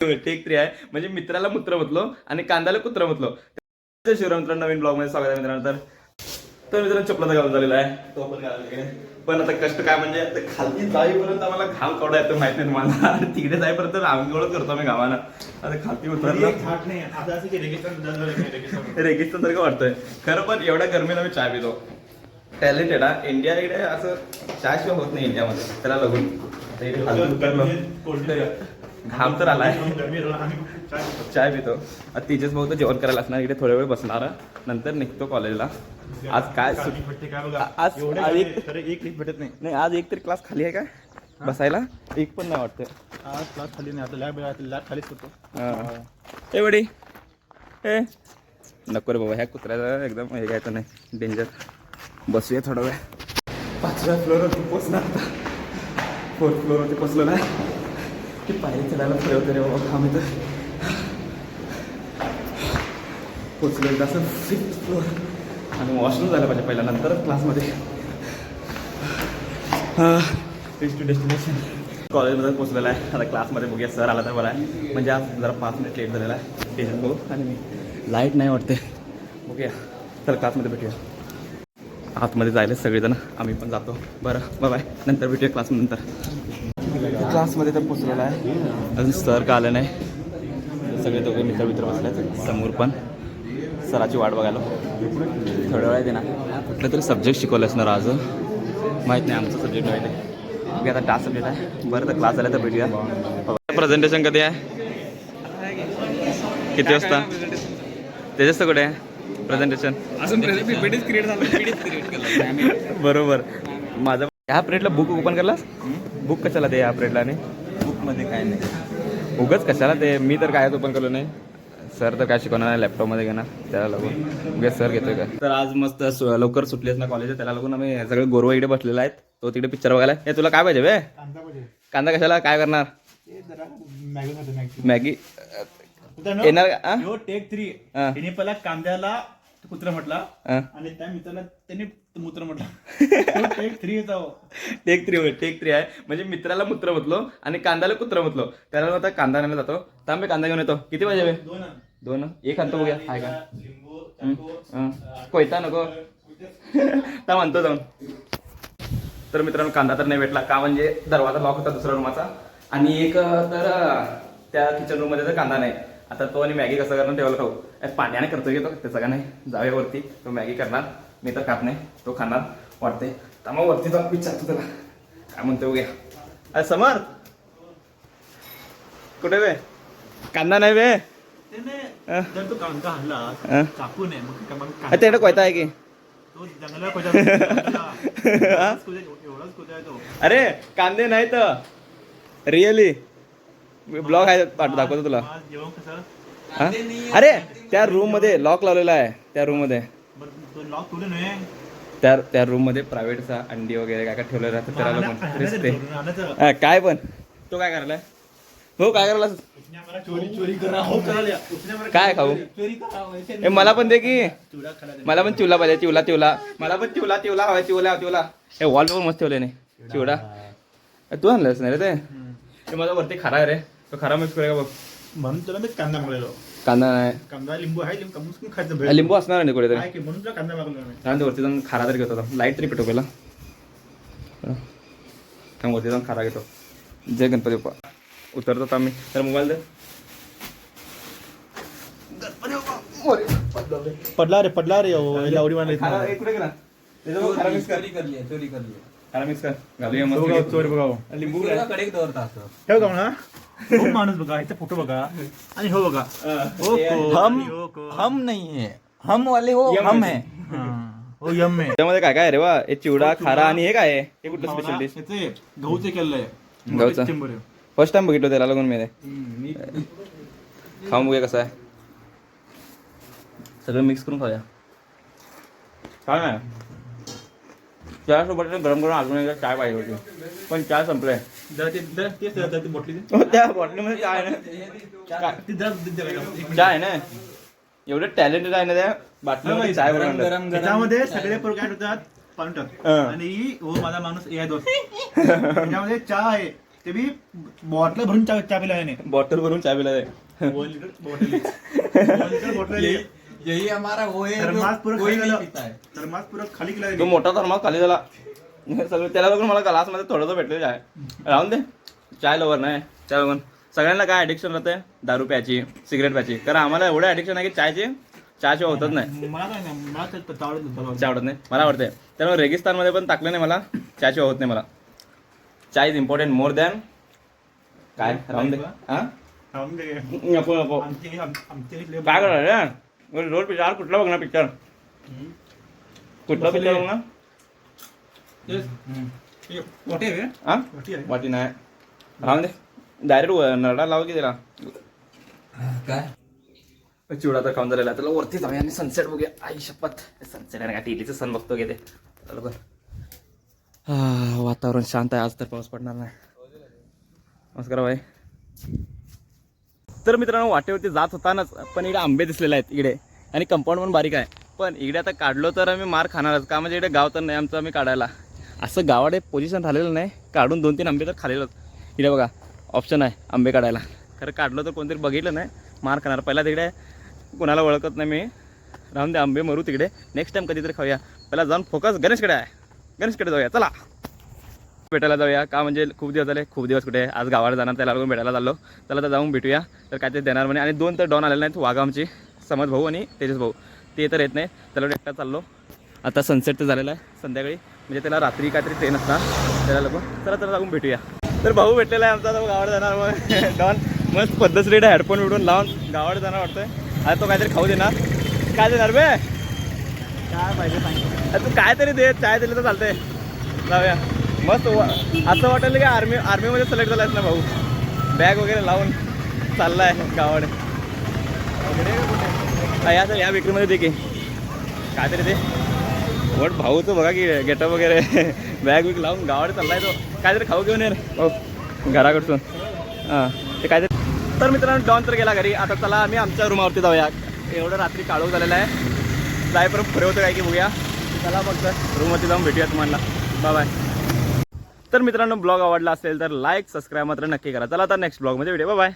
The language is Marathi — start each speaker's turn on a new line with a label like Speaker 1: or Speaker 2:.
Speaker 1: टेक 3 आहे म्हणजे मित्राला मूत्र म्हटलो आणि कांद्याला कुत्र म्हटलो. शिवराम मित्रांनो, नवीन ब्लॉग मध्ये स्वागत आहे मित्रांनो. तर मित्रांनो चपलाचा घालून झालेला आहे, तो पण घालून. पण आता कष्ट काय म्हणजे आता खाली जाईपर्यंत आम्हाला घाम केवढा येतो माहित नाही तुम्हाला, आणि तिकडे जाईपर्यंत आंघोळ करतो आम्ही गावानं. आता खाली उतरलं रेगिस्तान सारखं वाटतंय खरं, पण एवढ्या गरमीत आम्ही चाय पितो. टॅलेंटेड हा इंडिया इकडे असं चाय शिवाय होत नाही इंडियामध्ये, त्याला लागून घाम तर आलाय, चाय पितो. आता तिचेच भाऊ तर जेवण करायला असणार, इकडे थोड्या वेळ बसणार, नंतर निघतो कॉलेजला. आज काय आज एक भेटत नाही, आज एक तरी क्लास खाली आहे काय बसायला, एक पण नाही वाटतं
Speaker 2: आज क्लास खाली नाही. आता लॅब खालीच होतो.
Speaker 1: ए बडी ए नको रे बाबा, ह्या कुत्र्याचा एकदम हे घ्यायचं नाही, डेंजर. बसूया थोडा वेळ. 5व्या फ्लोअरवरती पोचणार, आता 4th फ्लोअरवरती पोचलो नाही की पायरी चढायला पुढे होते रे बाबा, थांब येतं. पोचलो एकदा असं 5th फ्लोअर, आणि वॉशरूम झालं पाहिजे पहिला, नंतर क्लासमध्ये. Reach to destination. कॉलेजमध्ये पोचलेला आहे, आता क्लासमध्ये बघूया सर आला तर बरं आहे, म्हणजे आज जरा 5 मिनिट लेट झालेला आहे. टेन्शन बघू, आणि मी लाईट नाही वाटते, बघूया. तर क्लासमध्ये भेटूया. आतमध्ये जायला सगळेजण, आम्ही पण जातो. बरं बाय बाय, नंतर भेटूया क्लासनंतर. क्लासमध्ये तर पोचलेला आहे, अजून सर का आलं नाही. सगळे दोघे मित्र बसले समोर, पण सराची वाट बघायला थोड्या वेळा देणार. कुठलं तरी सब्जेक्ट शिकवलं असणार आज, माहीत नाही आमचं सब्जेक्ट माहीत आहे. बघा आता टास्क सब्जेक्ट आहे. बरं तर क्लास झाला तर भेटूया. प्रेझेंटेशन कधी आहे, किती वाजता, त्याच्याच कुठे आहे प्रेझेंटेशन? अजून पीपीटीच क्रिएट झालं. बरोबर. माझं ह्या पिरियडला बुक ओपन करलास? बुक कशाला ते ह्या पिरियडला? आणि बुकमध्ये काय नाही, उगाच कशाला ते. मी तर कायच ओपन केलं नाही. सर तर काय शिकवणार नाही, लॅपटॉपमध्ये घेणार, त्याला लागून उगाच सर घेतोय का. तर आज मस्त लवकर सुटलीच ना कॉलेज, त्याला लागून आम्ही सगळे गोरवा इकडे बसलेला आहेत. तो तिकडे पिक्चर बघायला. हे तुला काय पाहिजे बे? कांदा कशाला, काय करणार? मॅगी येणार का?
Speaker 2: टेक 3 त्याने पहिला कांद्याला कुत्रा म्हटला, आणि त्या मित्राला त्याने मूत्र म्हटला. टेक 3
Speaker 1: टेक 3 आहे म्हणजे मित्राला मूत्र म्हटलो आणि कांद्याला कुत्र म्हटलो. त्याला आता कांदा नाही जातो, थांबे कांदा घेऊन येतो. किती पाहिजे बे? 2 एक आणतो, बघूया हाय का. कोयता नको तर म्हणतो जाऊन. तर मित्रांनो कांदा तर नाही भेटला, का म्हणजे दरवाजा लॉक होता दुसऱ्या रूमाचा, आणि एक तर त्या किचन रूममध्ये तर कांदा नाही. आता तो आणि मॅगी कसं करणार ठेवायला खाऊ, पाण्याने करतो घेतो त्याचं का नाही. जाऊया वरती, तो मॅगी करणार, मी तर खात नाही, तो खाणार वाटते. तर मग वरती जाऊन विचारतो त्याला काय म्हणतो, बघूया. अरे समर कुठे बे? कांदा नाही बे.
Speaker 2: तो कांदा हल्ला चाकू नाही, मग
Speaker 1: तेवढं कोयता आहे की. अरे कांदे नाही तर रिअली ब्लॉग आहे, दाखवतो तुला. अरे त्या रूम मध्ये लॉक लावलेला आहे, त्या रूम मध्ये, त्या रूम मध्ये प्रायव्हेटचा अंडी वगैरे काय काय ठेवलेलं राहतं, त्याला काय. पण तो काय करायलाय हो, काय करायला? काय खाऊ? मला पण दे की, मला पण चिवला पाहिजे. चिवला मला पण चिवला हवाय. चिवला हे वॉलपेपर मस्त ठेवले नाही. चिवडा तू आणलंस नाही रे ते माझा वरती खारा आहे रे, तो खारा मिक्स करूया बघ.
Speaker 2: म्हणून तुला मी कांदा मागलेलो.
Speaker 1: कांदा नाही,
Speaker 2: कांदा लिंबू आहे, लिंबू खायचं,
Speaker 1: लिंबू असणार नाही कुठेतरी,
Speaker 2: म्हणून तुला कांदा मागलो.
Speaker 1: वरती जाऊन खारा तरी घेतो, लाईट तरी पेटो पहिला. वरती जाऊन खारा घेतो. जय गणपती बाप्पा. उतरतो आम्ही. तर मोबाईल दे.
Speaker 2: पडला रे आवडी
Speaker 1: कुठे गेला? खारा मिक्स कर, खारा मिक्स कर, घालूया मस्त. लिंबू
Speaker 2: ठेव जाऊ ना. माणूस बघा, इथे फोटो बघा, आणि हो बघा.
Speaker 3: हम नहीं है, हम वाले हो, हम है.
Speaker 2: हो यम आहे.
Speaker 1: त्यामध्ये काय काय रे वा? हे चिवडा, खारा, आणि हे काय आहे? हे कुठलं स्पेशल डिश?
Speaker 2: गहूचे केलंय.
Speaker 1: गहूचं फर्स्ट टाइम बघितलं, त्याला लागून मी खाऊन बघूया कसं आहे. सगळं मिक्स करून खाऊया. काय नाही, त्यासोबत गरम गरम अजून एकदा चाय पाहिजे होती, पण चाय संपलंय. त्या बॉटलीमध्ये चाय आहे ना, एवढं टॅलेंटेड आहे ना त्या बाटलीमध्ये चाय बनवून.
Speaker 2: त्याच्यामध्ये सगळे प्रकार होतात, आणि हो माझा माणूस ए आहे दोस्त. त्याच्यामध्ये चहा आहे, ते बी बॉटल भरून चहा पिला याने
Speaker 1: बॉटल भरून चहा पिला आहे.
Speaker 2: 1 लिटर बॉटल 1 लिटर बॉटल
Speaker 3: यही हमारा वो है
Speaker 2: थर्मास पुरं
Speaker 3: कोई
Speaker 2: खाली
Speaker 3: नहीं
Speaker 2: केलं.
Speaker 3: पीता है.
Speaker 2: थर्मास पुरं खाली केला
Speaker 1: तो मोठा थर्मास खाली झाला सगळं त्याला बघून मला ग्लासमध्ये थोडंसं भेटलेलं आहे. राहून दे चाय लवर नाही चाय बघून सगळ्यांना काय ॲडिक्शन राहते दारू प्यायची सिगरेट प्यायची कारण आम्हाला एवढं ॲडिक्शन आहे की चहाशिवाय होतच नाही.
Speaker 2: मला काय नाही मला ते आवडत
Speaker 1: चहा आवडत नाही मला आवडते त्यामुळे रेगिस्तानमध्ये पण टाकलं नाही मला चहाशिवाय होत नाही मला. चाय इज इम्पॉर्टंट मोर दॅन काय राहून दे हां नको नको
Speaker 2: आमचे
Speaker 1: काय करणार रे रोज पिक्चर कुठला बघणार पिक्चर कुठला पिक्चर बघणार
Speaker 2: मोठे आहे
Speaker 1: हां
Speaker 2: मोठी आहे
Speaker 1: वाटी नाही राहून दे डायरेक्ट नरडा लाव की त्याला
Speaker 3: काय
Speaker 1: चिवडा तर खाऊन झालेला त्याला वरती जाऊया आणि सनसेट बघूया आई शपथ सनसेट आहे का टीव्हीचं सन बघतो घेते चला पण वातावरण शांत आहे आज तर पाऊस पडणार नाही. नमस्कार भाई. तर मित्रांनो वाटेवरती जात होतानाच पण इकडे आंबे दिसलेले आहेत इकडे आणि कंपाऊंड पण बारीक आहे पण इकडे आता काढलो तर आम्ही मार खाणारच का म्हणजे इकडे गाव तर नाही आमचं आम्ही काढायला असं गावाडे पोझिशन झालेलं नाही काढून 2-3 आंबे तर खालेलंच. इकडे बघा ऑप्शन आहे आंबे काढायला खरं काढलं तर कोणतरी बघितलं नाही मार खाणार. पहिला तिकडे कोणाला ओळखत नाही मी राहून दे आंबे मरू तिकडे नेक्स्ट टाइम कधीतरी खाऊया. पहिला जाऊन फोकस गणेशकडे आहे गणेशकडे जाऊया चला भेटायला जाऊया का म्हणजे खूप दिवस कुठे आज गावाला जाणार त्याला बघून भेटायला चाललो त्याला तर जाऊन भेटूया तर काय ते देणार म्हणे. आणि 2 तर डॉन आलेले नाहीत वाघा आमची समज भाऊ आणि तेजस भाऊ ते तर येत नाही त्याला एकटा चाललो. आता सनसेट तर झालेला आहे संध्याकाळी म्हणजे त्याला रात्री काहीतरी ट्रेन असणार त्याला लोक चला जाऊन भेटूया. तर भाऊ भेटलेला आहे आमचा तो गावाला जाणार मग डॉन मस्त पद्धतशीर हेडफोन विडून लावून गावाला जाणार वाटतंय. आता तो काहीतरी खाऊ देणार काय देणार बे काय पाहिजे सांग तू काहीतरी दे चाय दिलं तर चालतंय जाऊया. मस्त असं वाटेल की आर्मीमध्ये सिलेक्ट झाला आहेस ना भाऊ बॅग वगैरे लावून चालला आहे गावाकडे वगैरे या विक्रीमध्ये दे की काहीतरी दे वट भाऊचं बघा की गेटअप वगैरे बॅग विक लावून गावाकडे चालला आहे तो काहीतरी खाऊ घेऊन ये भाऊ घराकडसून हां ते काहीतरी. तर मित्रांनो डॉन तर गेला घरी आता चला आम्ही आमच्या रूमावरती जाऊया. एवढं रात्री काळोख झालेलं आहे जायपर्यंत पुढे होतं काय की बघूया चला फक्त रूमवरती जाऊन भेटूया तुम्हाला बाय. तर मित्रांनो ब्लॉग आवडला असेल तर लाईक सबस्क्राईब मात्र नक्की करा. चला आता नेक्स्ट ब्लॉगमध्ये भेटूया बाय.